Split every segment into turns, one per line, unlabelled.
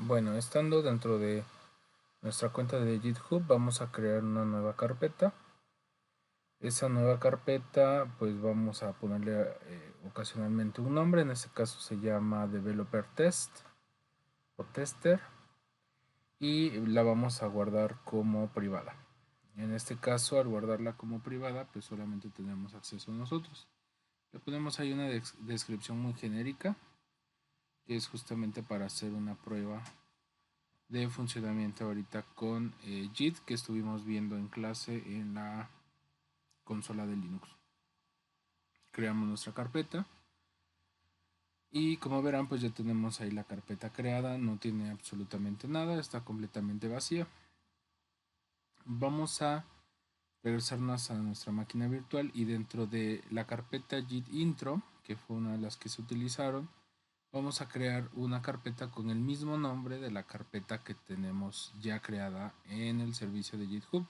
Bueno, estando dentro de nuestra cuenta de GitHub, vamos a crear una nueva carpeta. Esa nueva carpeta, pues vamos a ponerle ocasionalmente un nombre. En este caso se llama Developer Test o Tester, y la vamos a guardar como privada. En este caso, al guardarla como privada, pues solamente tenemos acceso a nosotros. Le ponemos ahí una descripción muy genérica, que es justamente para hacer una prueba de funcionamiento ahorita con JIT, que estuvimos viendo en clase en la consola de Linux. Creamos nuestra carpeta y como verán, pues ya tenemos ahí la carpeta creada. No tiene absolutamente nada, está completamente vacía. Vamos a regresarnos a nuestra máquina virtual y dentro de la carpeta JIT intro, que fue una de las que se utilizaron, vamos a crear una carpeta con el mismo nombre de la carpeta que tenemos ya creada en el servicio de GitHub.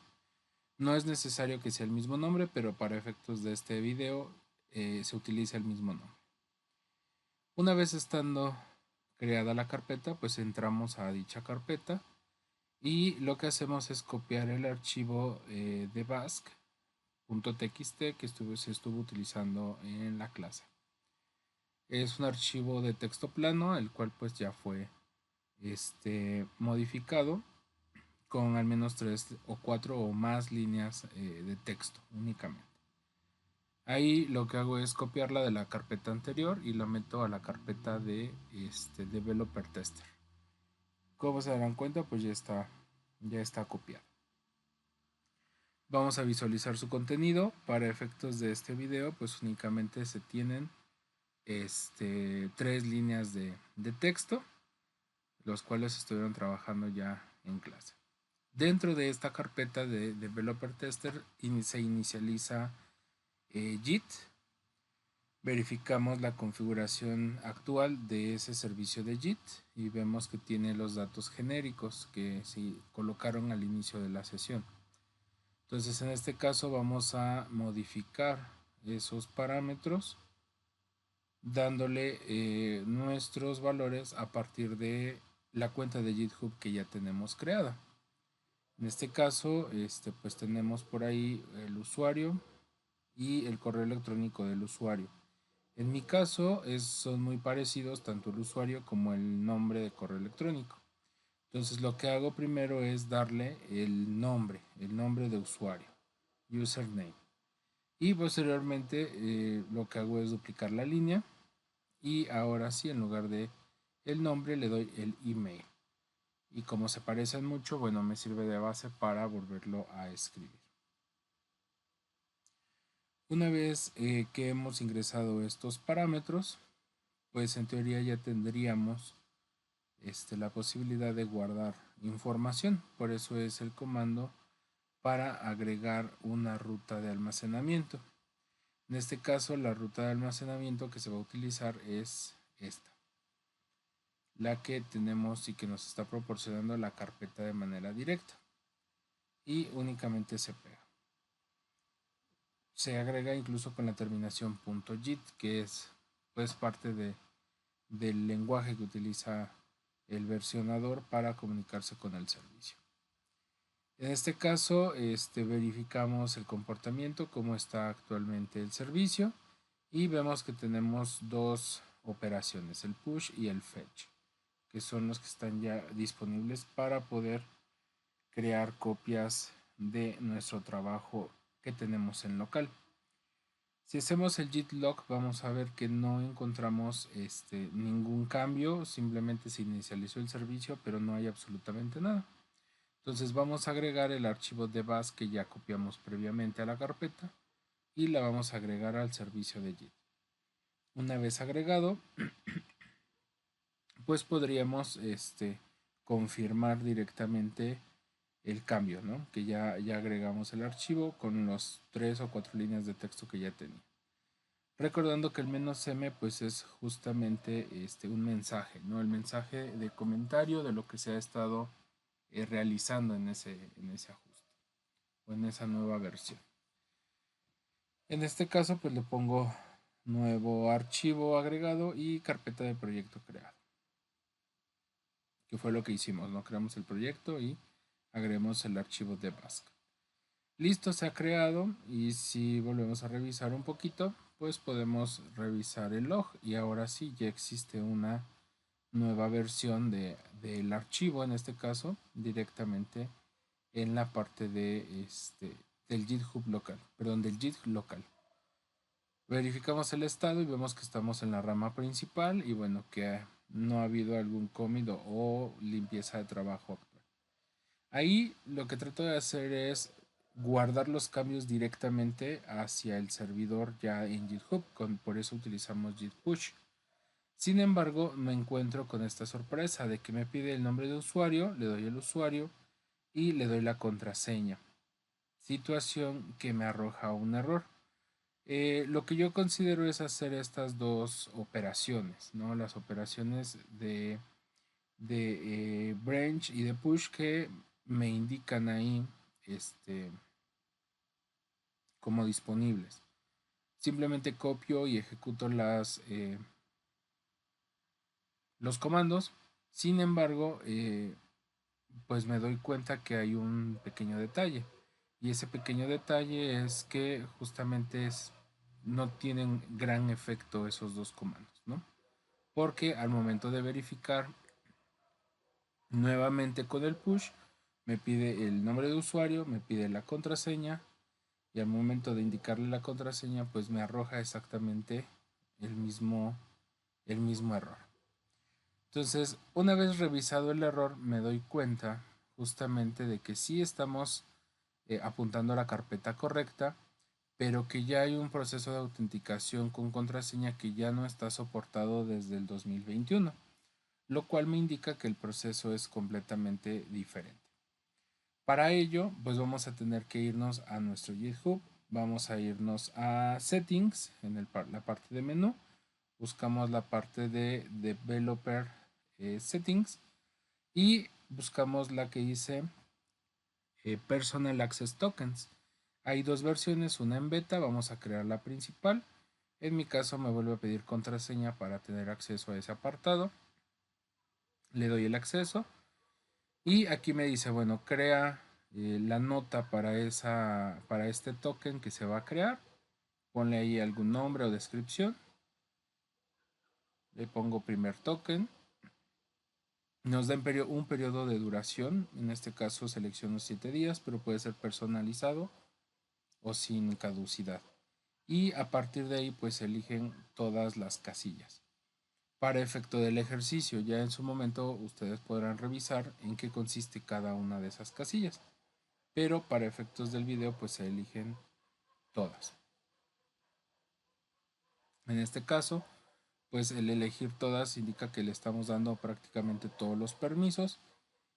No es necesario que sea el mismo nombre, pero para efectos de este video se utiliza el mismo nombre. Una vez estando creada la carpeta, pues entramos a dicha carpeta y lo que hacemos es copiar el archivo de bask.txt que se estuvo utilizando en la clase. Es un archivo de texto plano, el cual pues ya fue modificado con al menos 3 o 4 o más líneas de texto únicamente. Ahí lo que hago es copiarla de la carpeta anterior y la meto a la carpeta de Developer Tester. Como se darán cuenta, pues ya está copiado. Vamos a visualizar su contenido. Para efectos de este video, pues únicamente se tienen 3 líneas de texto, los cuales estuvieron trabajando ya en clase. Dentro de esta carpeta de Developer Tester se inicializa JIT. Verificamos la configuración actual de ese servicio de JIT y vemos que tiene los datos genéricos que se colocaron al inicio de la sesión. Entonces en este caso vamos a modificar esos parámetros dándole nuestros valores a partir de la cuenta de GitHub que ya tenemos creada. En este caso, pues tenemos por ahí el usuario y el correo electrónico del usuario. En mi caso son muy parecidos tanto el usuario como el nombre de correo electrónico. Entonces lo que hago primero es darle el nombre de usuario, username. Y posteriormente lo que hago es duplicar la línea y ahora sí, en lugar de el nombre le doy el email. Y como se parecen mucho, bueno, me sirve de base para volverlo a escribir. Una vez que hemos ingresado estos parámetros, pues en teoría ya tendríamos la posibilidad de guardar información. Por eso es el comando para agregar una ruta de almacenamiento. En este caso, la ruta de almacenamiento que se va a utilizar es esta, la que tenemos y que nos está proporcionando la carpeta de manera directa, y únicamente se pega. Se agrega incluso con la terminación .jit, que es pues parte del lenguaje que utiliza el versionador para comunicarse con el servicio. En este caso, verificamos el comportamiento, cómo está actualmente el servicio, y vemos que tenemos dos operaciones, el push y el fetch, que son los que están ya disponibles para poder crear copias de nuestro trabajo que tenemos en local. Si hacemos el git log, vamos a ver que no encontramos ningún cambio, simplemente se inicializó el servicio, pero no hay absolutamente nada. Entonces vamos a agregar el archivo de base que ya copiamos previamente a la carpeta y la vamos a agregar al servicio de JIT. Una vez agregado, pues podríamos confirmar directamente el cambio, ¿no? Que ya agregamos el archivo con los 3 o 4 líneas de texto que ya tenía. Recordando que el "-m" pues es justamente un mensaje, ¿no? El mensaje de comentario de lo que se ha estado realizando en ese ajuste o en esa nueva versión. En este caso pues le pongo nuevo archivo agregado y carpeta de proyecto creado. que fue lo que hicimos, ¿no? Creamos el proyecto y agregamos el archivo de Bask. Listo, se ha creado, y si volvemos a revisar un poquito, pues podemos revisar el log, y ahora sí ya existe una nueva versión del archivo, en este caso directamente en la parte del GitHub local, perdón, del Git local. Verificamos el estado y vemos que estamos en la rama principal, y bueno, que no ha habido algún commit o limpieza de trabajo actual. Ahí lo que trato de hacer es guardar los cambios directamente hacia el servidor ya en GitHub, por eso utilizamos Git Push. Sin embargo, me encuentro con esta sorpresa de que me pide el nombre de usuario, le doy el usuario y le doy la contraseña. Situación que me arroja un error. Lo que yo considero es hacer estas dos operaciones, ¿no? Las operaciones de branch y de push que me indican ahí como disponibles. Simplemente copio y ejecuto los comandos. Sin embargo, pues me doy cuenta que hay un pequeño detalle. Y ese pequeño detalle es que justamente no tienen gran efecto esos dos comandos, ¿no? Porque al momento de verificar nuevamente con el push, me pide el nombre de usuario, me pide la contraseña, y al momento de indicarle la contraseña, pues me arroja exactamente el mismo error. Entonces, una vez revisado el error, me doy cuenta justamente de que sí estamos apuntando a la carpeta correcta, pero que ya hay un proceso de autenticación con contraseña que ya no está soportado desde el 2021, lo cual me indica que el proceso es completamente diferente. Para ello, pues vamos a tener que irnos a nuestro GitHub, vamos a irnos a Settings, en la parte de menú, buscamos la parte de Developer Settings y buscamos la que dice Personal Access Tokens. Hay dos versiones, una en beta, vamos a crear la principal. En mi caso me vuelve a pedir contraseña para tener acceso a ese apartado. Le doy el acceso y aquí me dice, bueno, crea la nota para este token que se va a crear. Ponle ahí algún nombre o descripción. Le pongo primer token. Nos da un periodo de duración. En este caso selecciono 7 días, pero puede ser personalizado o sin caducidad. Y a partir de ahí pues eligen todas las casillas. Para efecto del ejercicio, ya en su momento ustedes podrán revisar en qué consiste cada una de esas casillas. Pero para efectos del video pues se eligen todas. En este caso, pues el elegir todas indica que le estamos dando prácticamente todos los permisos,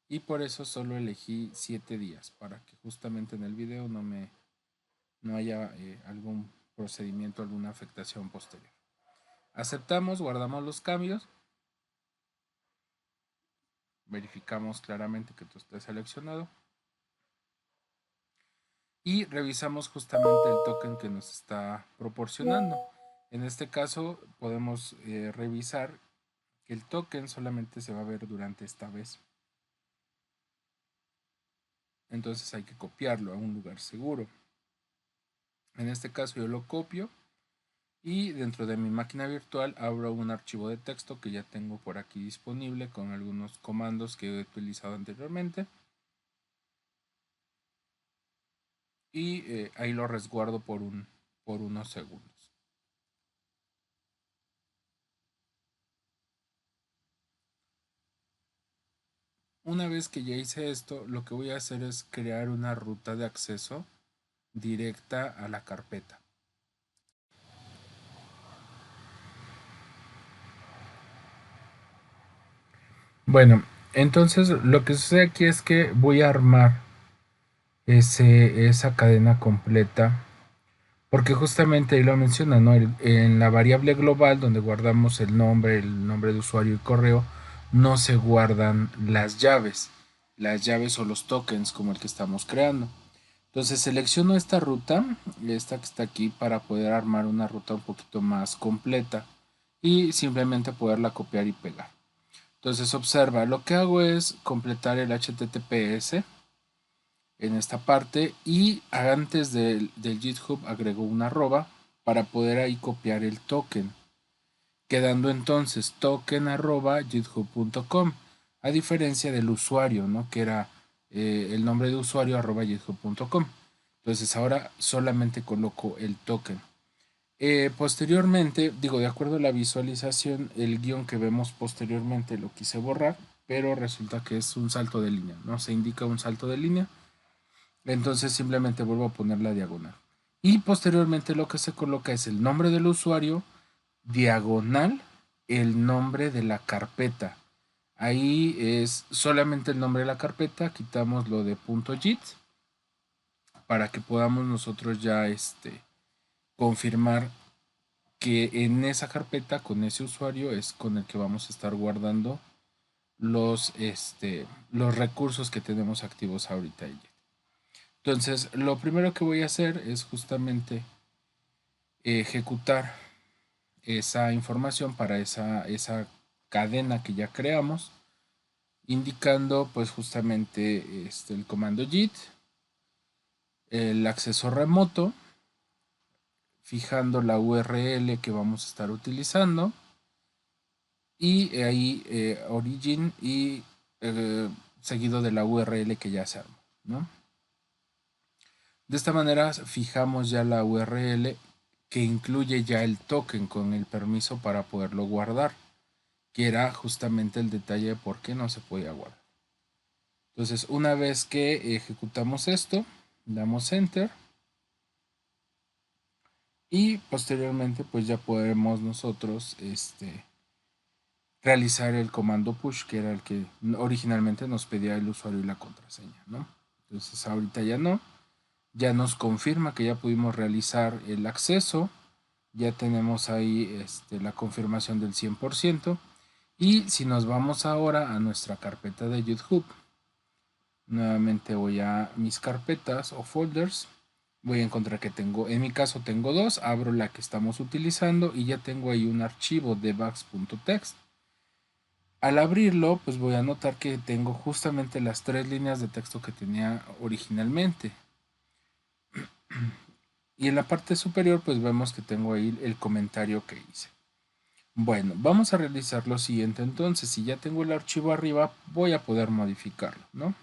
y por eso solo elegí 7 días, para que justamente en el video no haya algún procedimiento, alguna afectación posterior. Aceptamos, guardamos los cambios, verificamos claramente que todo esté seleccionado y revisamos justamente el token que nos está proporcionando. En este caso podemos revisar que el token solamente se va a ver durante esta vez. Entonces hay que copiarlo a un lugar seguro. En este caso yo lo copio y dentro de mi máquina virtual abro un archivo de texto que ya tengo por aquí disponible con algunos comandos que he utilizado anteriormente. Y ahí lo resguardo por unos segundos. Una vez que ya hice esto, lo que voy a hacer es crear una ruta de acceso directa a la carpeta. Bueno, entonces lo que sucede aquí es que voy a armar esa cadena completa, porque justamente ahí lo menciona, ¿no? En la variable global donde guardamos el nombre de usuario y correo, no se guardan las llaves o los tokens como el que estamos creando. Entonces selecciono esta ruta, esta que está aquí, para poder armar una ruta un poquito más completa y simplemente poderla copiar y pegar. Entonces observa, lo que hago es completar el HTTPS en esta parte y antes del GitHub agrego una arroba para poder ahí copiar el token, quedando entonces token@github.com, a diferencia del usuario, ¿no? Que era el nombre de usuario @github.com. Entonces ahora solamente coloco el token. Posteriormente, digo, de acuerdo a la visualización, el guión que vemos posteriormente lo quise borrar, pero resulta que es un salto de línea, ¿no? Se indica un salto de línea, entonces simplemente vuelvo a poner la diagonal. Y posteriormente lo que se coloca es el nombre del usuario, diagonal, el nombre de la carpeta. Ahí es solamente el nombre de la carpeta, quitamos lo de .git para que podamos nosotros ya confirmar que en esa carpeta con ese usuario es con el que vamos a estar guardando los recursos que tenemos activos ahorita. Entonces, lo primero que voy a hacer es justamente ejecutar esa información para esa cadena que ya creamos, indicando pues justamente el comando git, el acceso remoto, fijando la URL que vamos a estar utilizando y ahí origin y seguido de la URL que ya se armó, ¿no? De esta manera fijamos ya la URL que incluye ya el token con el permiso para poderlo guardar, que era justamente el detalle de por qué no se podía guardar. Entonces, una vez que ejecutamos esto, damos enter y posteriormente pues ya podremos nosotros realizar el comando push, que era el que originalmente nos pedía el usuario y la contraseña, ¿no? Entonces ahorita ya no, ya nos confirma que ya pudimos realizar el acceso, ya tenemos ahí la confirmación del 100%. Y si nos vamos ahora a nuestra carpeta de GitHub, nuevamente voy a mis carpetas o folders, voy a encontrar que tengo, en mi caso tengo dos, abro la que estamos utilizando y ya tengo ahí un archivo de debugs.txt. Al abrirlo, pues voy a notar que tengo justamente las 3 líneas de texto que tenía originalmente. Y en la parte superior, pues vemos que tengo ahí el comentario que hice. Bueno, vamos a realizar lo siguiente entonces. Si ya tengo el archivo arriba, voy a poder modificarlo, ¿no?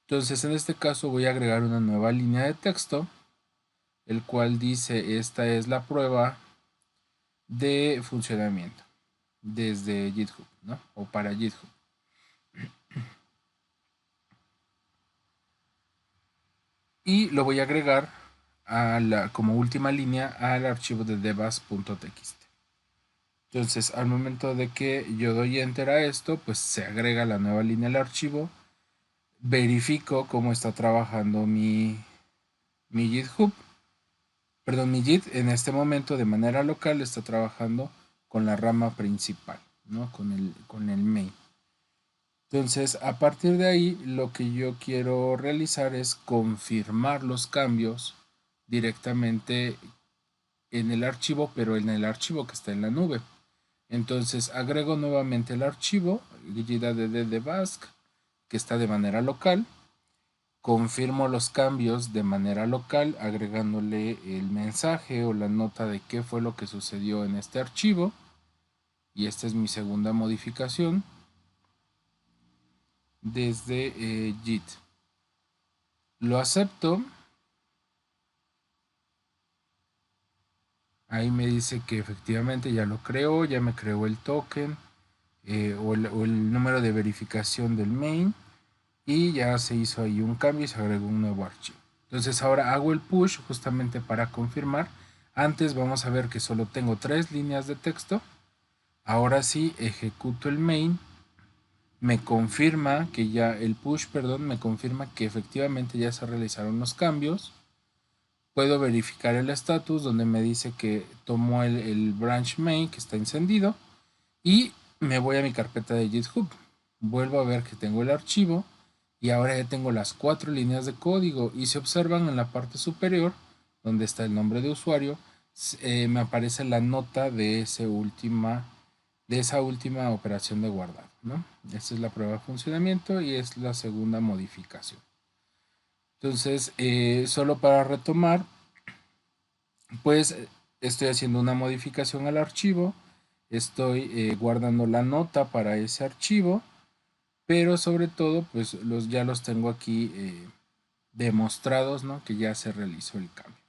Entonces, en este caso voy a agregar una nueva línea de texto, el cual dice, esta es la prueba de funcionamiento desde GitHub, ¿no? O para GitHub. Y lo voy a agregar como última línea al archivo de debug.txt. Entonces, al momento de que yo doy enter a esto, pues se agrega la nueva línea al archivo. Verifico cómo está trabajando mi GitHub. Perdón, mi Git en este momento de manera local está trabajando con la rama principal, ¿no? Con el main. Entonces, a partir de ahí, lo que yo quiero realizar es confirmar los cambios directamente en el archivo, pero en el archivo que está en la nube. Entonces, agrego nuevamente el archivo, git.add que está de manera local. Confirmo los cambios de manera local, agregándole el mensaje o la nota de qué fue lo que sucedió en este archivo. Y esta es mi segunda modificación desde Git. Lo acepto. Ahí me dice que efectivamente ya lo creó, ya me creó el token o el número de verificación del main. Y ya se hizo ahí un cambio y se agregó un nuevo archivo. Entonces ahora hago el push justamente para confirmar. Antes vamos a ver que solo tengo 3 líneas de texto. Ahora sí ejecuto el main. Me confirma que ya el push, perdón, me confirma que efectivamente ya se realizaron los cambios. Puedo verificar el status donde me dice que tomó el branch main que está encendido. Y me voy a mi carpeta de GitHub. Vuelvo a ver que tengo el archivo. Y ahora ya tengo las 4 líneas de código y se observan en la parte superior, donde está el nombre de usuario, me aparece la nota de esa última operación de guardado, ¿no? Esta es la prueba de funcionamiento y es la segunda modificación. Entonces, solo para retomar, pues estoy haciendo una modificación al archivo, estoy guardando la nota para ese archivo, pero sobre todo, pues ya los tengo aquí demostrados, ¿no? Que ya se realizó el cambio.